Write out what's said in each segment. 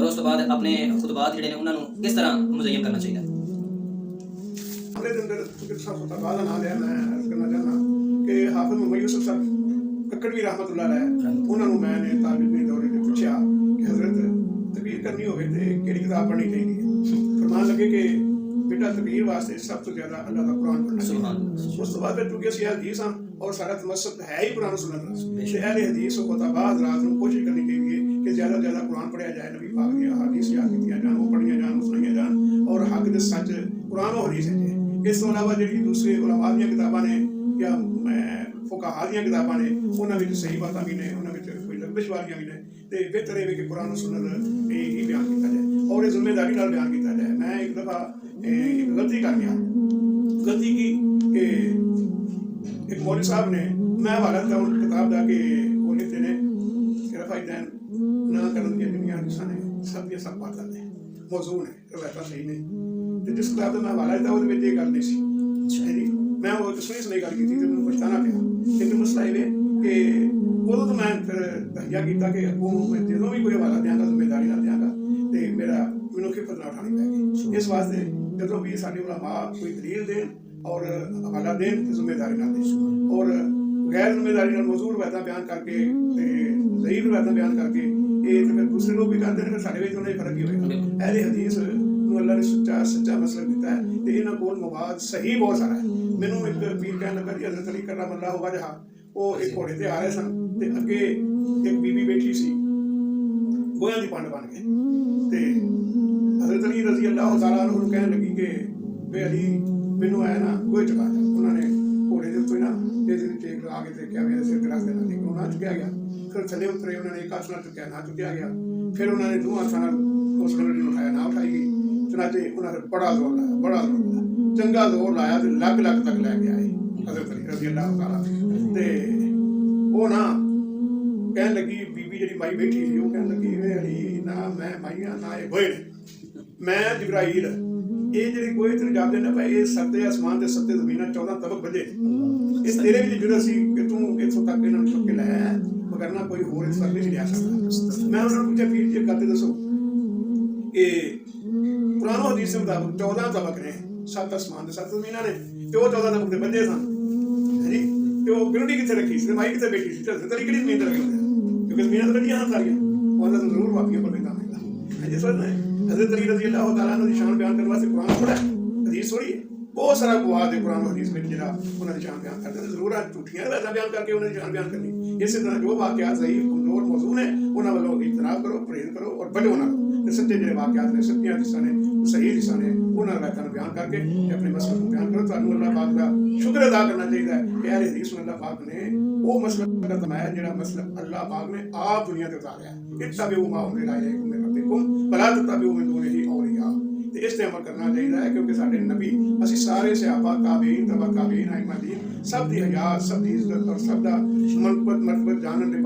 और उस तो बाद अपने खुतबात जिहड़े ने उन्हां नूं किस तरह मुज़य्यन करना चाहिए। हमले के अंदर चूंकि सब खुतबा का नाम लिया, मैं अर्ज करना चाहना कि हाफिज मोहम्मद यूसुफ साहब कक्कड़ भी रहमतुल्लाह अलैह उन्होंने मैंने तालिब इल्म दौरे ते पूछा कि हज़रत तकरीर करनी होवे ते किहड़ी किताब पढ़नी चाहिए। फरमान लगे कि बेटा तकरीर वास्ते सब तो ज़्यादा अल्लाह का कुरान पढ़ना चाहिए। उस तो बाद फिर चूंकि असं हदीस हाँ और सारा तमस्सक है ही कुरान सुन्नत नाल, अहले हदीस और खुतबा हज़रात नूं कोशिश करनी चाहिए कि ज़्यादा ज़्यादा कुरान पढ़िया जाए, नबी पाक दी हदीस याद कीतियां जान, वो पढ़ियां जान, सुनाइयां जान और हक दे सच कुरान और हदीस है। इस तो अलावा जी दूसरे उलमा दी किताबां ने या फुकाहा दी किताबां ने उन्हां विच सही बातां भी ने, उन्हां विच कोई लंबिश वालियां भी ने, तो बेहतर है कि कुरान और सुन्नत ही बयान किया जाए और ये जिम्मेदारी नाल बयान किया जाए। मैं एक दफ़ा एक गलती कर गया, गलती की कि एक मौलवी साहब ने मैं हवाला दिता उन किताब का कि वो लिखते ने रफ़ाइदैन ना करन दी दुनिया हदीसां ने सब ये सब बातां ने मौजू ने रवायतां सही नहीं, तो जिस किताब का मैं हवाला दिता वो ये गल नहीं सी जी। मैं वो सुनी गल की थी तो मैं पछताना पिया, लेकिन मसला ये कि उदों तो मैं फिर तहिया किया कि अगों मैं जो भी कोई हवाला देंगा जिम्मेदारी नाल देंगा तो मेरा मैनूं खिफत ना उठानी पैगी। इस वास्ते जो भी साडे उलमा कोई दलील देन और हवाला देन तो जिम्मेदारी नाल देन और गैर जिम्मेदारी नाल मौजूद रवायतां बयान करके ज़ईफ़ रवायतां बयान करके ये तो फिर दूसरे लोग भी करते हैं, फिर साडे विच उन्हें फर्क ही होएगा। अहले हदीस अल्लाह ने सच्चा मसलक दिता है तो इन्हां कोल मवाद सही बहुत सारा है। मैनूं एक पीर कहण लगा जी हज़रत अली करमल्लाहु वजहा वो एक घोड़े ते आ रहे सन ते अगे एक बीबी बैठी सी गोयां दी पंड बन के ते हज़रत अली रज़ी अल्लाह तआला अन्हु नूं कहण लगी कि वे अली मैनूं आया ना गोए चुका जा। उन्होंने घोड़े के उत्ते ना तेजी टेक लगा के देखा मेरे सिर ते रख देना, लेकिन ना चुकया गया। फिर थले उतरे उन्होंने एक हाथ नाल चुकया ना चुकया गया, फिर उन्होंने दो हाथों नाल उस लकड़ी नूं उठाया ना उठाई गई। चुनाचे उन्होंने बड़ा जोर लाया, बड़ा जोर लाया, चंगा जोर लाया तो लग लग तक लैके आए हज़रत अली रज़ी अल्लाह तआला ते वो ना कहन लगी बीबी जी माई बैठी थी वो कहन लगी वे अली ना मैं माइया ना ये गोए मैं जिब्राइल ये जी गोए तेन जाते ने भाई ये सत्ते आसमान के सत्ते जमीन 14 तबक बजे इस तेरे भी जुड़ा सी कि तू इतों तक इन्होंने चुक के लाया मगर ना कोई होर इस फर्क नहीं लिया सकता। मैं उन्होंने पूछा पीर जी करते दसो कि कुरान हदीस के मुताबिक 14 तबक ने, 7 आसमान 7 जमीन ने, तो 14 तबक के बजे सन जी। तो बिरडी कितने रखी सी माई कितने बैठी सी तरी कि जमीन लगी क्योंकि जमीन तो बड़ियां सारियां उन्होंने तो जरूर माफिया पर लेना मिला जिस वजह हज़रत अली रज़ी अल्लाह तआला अन्हु दी शान बयान करने वास्ते कुरान थोड़ा है हदीस थोड़ी है। बहुत सारा गवाह है कुरान हदीस में जिहड़ा उन्होंने शान बयान करते हैं, जरूर झूठियां रवायतां बयान करके उन्होंने शान बयान करनी। इसी तरह जो वाक़यात सही कमजोर मौजूद है उन्होंने वालों इज्तनाब करो, परहेज करो और बचो ना करो। सच्चे जिहड़े वाक़यात ने सच्चियां हदीसां ने सही हदीसां ने उन्होंने रवायतां बयान करके अपने मसले को बयान करो। तुहानूं अल्लाह पाक का शुक्र अदा करना चाहिए कि अहले हदीस में अल्लाह पाक ने वो मसलक फरमाया जिहड़ा मसलक अल्लाह पाक ने आप दुनिया ते उतारिया इत्तबिऊ मा उनज़िला इलैकुम मिन रब्बिकुम वला तत्तबिऊ मिन दुनिही औलिया। तो इस ते अमल करना चाहिए क्योंकि साडे नबी असीं सारे सहाबा ताबीन तबा ताबीन आइम्मा सब दी हयात सब दी इज्जत और सब दा मर्तबत जानने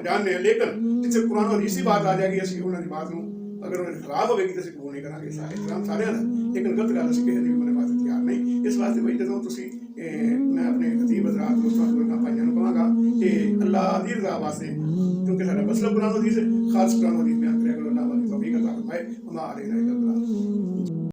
जानने, लेकिन जिथे कुरान और इसी बात आ जाएगी असीं उन्हां दी बात नूं अगर उन्हें खराब होगी तो कबूल नहीं करांगे सारे इस्लाम सारे दा, लेकिन गलत गल असीं किसी दी भी वास्ते तैयार नहीं। इस वास्ते भाई जदों तुसीं मैं अपने खतीब हज़रात दोस्तां भाइयों को कहांगा कि अल्लाह दी रज़ा वास्ते क्योंकि साडा मसला कुरान हदीस है, खास कुरान हदीस बयान करें अल्लाह वाली तौफीक अता फरमाए। हमारे